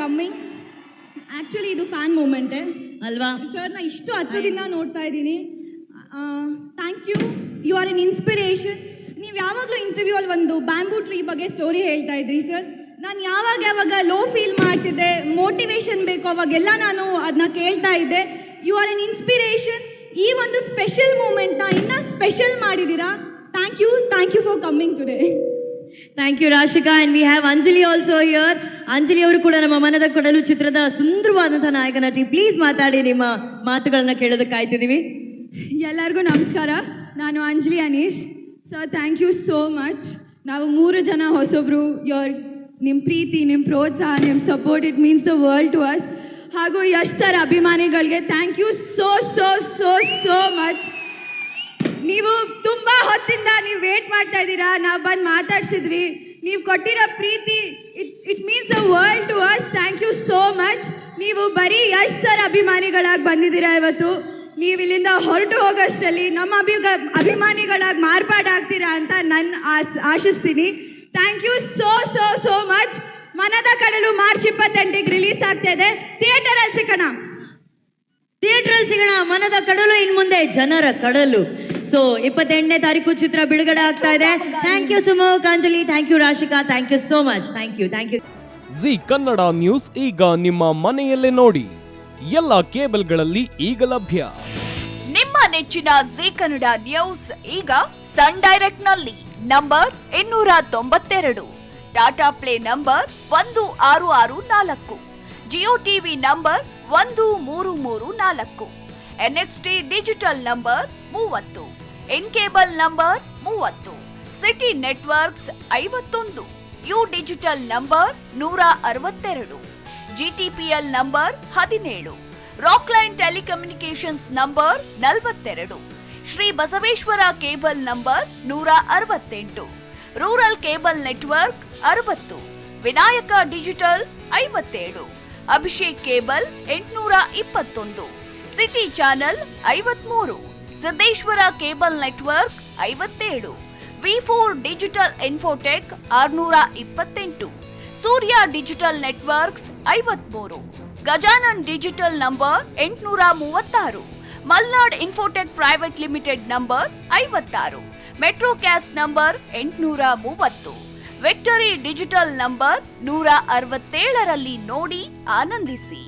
Coming. Actually ಇದು fan ಮೂಮೆಂಟೇ ಅಲ್ವಾ ಸರ್. ನಾ ಇಷ್ಟು ಹತ್ತಿರದಿಂದ ನೋಡ್ತಾ ಇದ್ದೀನಿ. Thank you. You are an inspiration. ನೀವು ಯಾವಾಗಲೂ ಇಂಟರ್ವ್ಯೂ ಒಂದು ಬ್ಯಾಂಬೂ ಟ್ರೀ ಬಗ್ಗೆ ಸ್ಟೋರಿ ಹೇಳ್ತಾ ಇದ್ರಿ ಸರ್. ನಾನು ಯಾವಾಗ ಲೋ ಫೀಲ್ ಮಾಡ್ತಿದ್ದೆ, ಮೋಟಿವೇಶನ್ ಬೇಕು, ಅವಾಗೆಲ್ಲ ನಾನು ಅದನ್ನ ಕೇಳ್ತಾ ಇದ್ದೆ. You are an inspiration. ಈ ಒಂದು ಸ್ಪೆಷಲ್ ಮೂಮೆಂಟ್ನ ಇನ್ನೂ ಸ್ಪೆಷಲ್ ಮಾಡಿದ್ದೀರಾ. Thank you for coming today. Thank you Rashika. And we have Anjali also here. Anjali ಅವರು ಕೂಡ ನಮ್ಮ ಮನದ ಕೊಡಲು ಚಿತ್ರದ ಸುಂದರವಾದಂಥ ನಾಯಕ ನಟಿ. ಪ್ಲೀಸ್ ಮಾತಾಡಿ, ನಿಮ್ಮ ಮಾತುಗಳನ್ನ ಕೇಳೋದಕ್ಕೆ ಕಾಯ್ತಿದ್ದೀವಿ. ಎಲ್ಲರಿಗೂ ನಮಸ್ಕಾರ. ನಾನು Anjali Anish. Sir thank you so much. ನಾವು 3 ಜನ ಹೊಸಬ್ರು. ನಿಮ್ಮ ಪ್ರೀತಿ, ನಿಮ್ಮ ಪ್ರೋತ್ಸಾಹ, ನಿಮ್ಮ support, it means the world to us. ಹಾಗೂ ಯಶ್ ಸರ್ ಅಭಿಮಾನಿಗಳಿಗೆ thank you so so so so much. ನೀವು ತುಂಬ ಹೊತ್ತಿಂದ ನೀವು ವೇಟ್ ಮಾಡ್ತಾ ಇದ್ದೀರಾ. ನಾವು ಬಂದು ಮಾತಾಡ್ಸಿದ್ವಿ. ನೀವು ಕೊಟ್ಟಿರೋ ಪ್ರೀತಿ, it means the world to us. Thank you so much. ನೀವು ಬರೀ ಯಶ್ ಸರ್ ಅಭಿಮಾನಿಗಳಾಗಿ ಬಂದಿದ್ದೀರಾ ಇವತ್ತು. ನೀವು ಇಲ್ಲಿಂದ ಹೊರಟು ಹೋಗೋಷ್ಟರಲ್ಲಿ ನಮ್ಮ ಅಭಿಮಾನಿಗಳಾಗಿ ಮಾರ್ಪಾಡಾಗ್ತೀರಾ ಅಂತ ನಾನು ಆಶಿಸ್ತೀನಿ. Thank you so so so much. ಮನದ ಕಡಲು ಮಾರ್ಚ್ 28ಗೆ ರಿಲೀಸ್ ಆಗ್ತಾ ಇದೆ. ಥಿಯೇಟರಲ್ಲಿ ಸಿಗೋಣ. ಮನದ ಕಡಲು ಇನ್ನು ಮುಂದೆ ಜನರ ಕಡಲು. ಸೊ 28ನೇ ತಾರೀಕು ಚಿತ್ರ ಬಿಡುಗಡೆ ಆಗ್ತಾ ಇದೆ. ಥ್ಯಾಂಕ್ ಯು ಸುಮೋಕ್, Anjali. Thank you Rashika. Thank you so much. Thank you. Zee Kannada news ಈಗ ನಿಮ್ಮ ಮನೆಯಲ್ಲೇ ನೋಡಿ. ಎಲ್ಲ ಕೇಬಲ್ಗಳಲ್ಲಿ ಈಗ ಲಭ್ಯ. ನಿಮ್ಮ ನೆಚ್ಚಿನ ಜಿ ಕನ್ನಡ ನ್ಯೂಸ್ ಈಗ ಸನ್ ಡೈರೆಕ್ಟ್ ನಲ್ಲಿ number 292, Tata play number 1664, Jio TV number 1334, NXT digital number 30, in cable number 30, city networks 51, U digital number 162, GTPL number 17, Rockline telecommunications number 42, Shri Basaveshwara cable number 168, rural cable network 60, Vinayaka digital 57, Abhishek cable 821, city channel 53, Siddeshwara cable network 57, V4 digital Infotech 628, Surya digital networks 53, Gajanan digital number 836, Malnad infotech private limited number 56, Metrocast number 830, victory digital number 167ರಲ್ಲಿ ನೋಡಿ ಆನಂದಿಸಿ.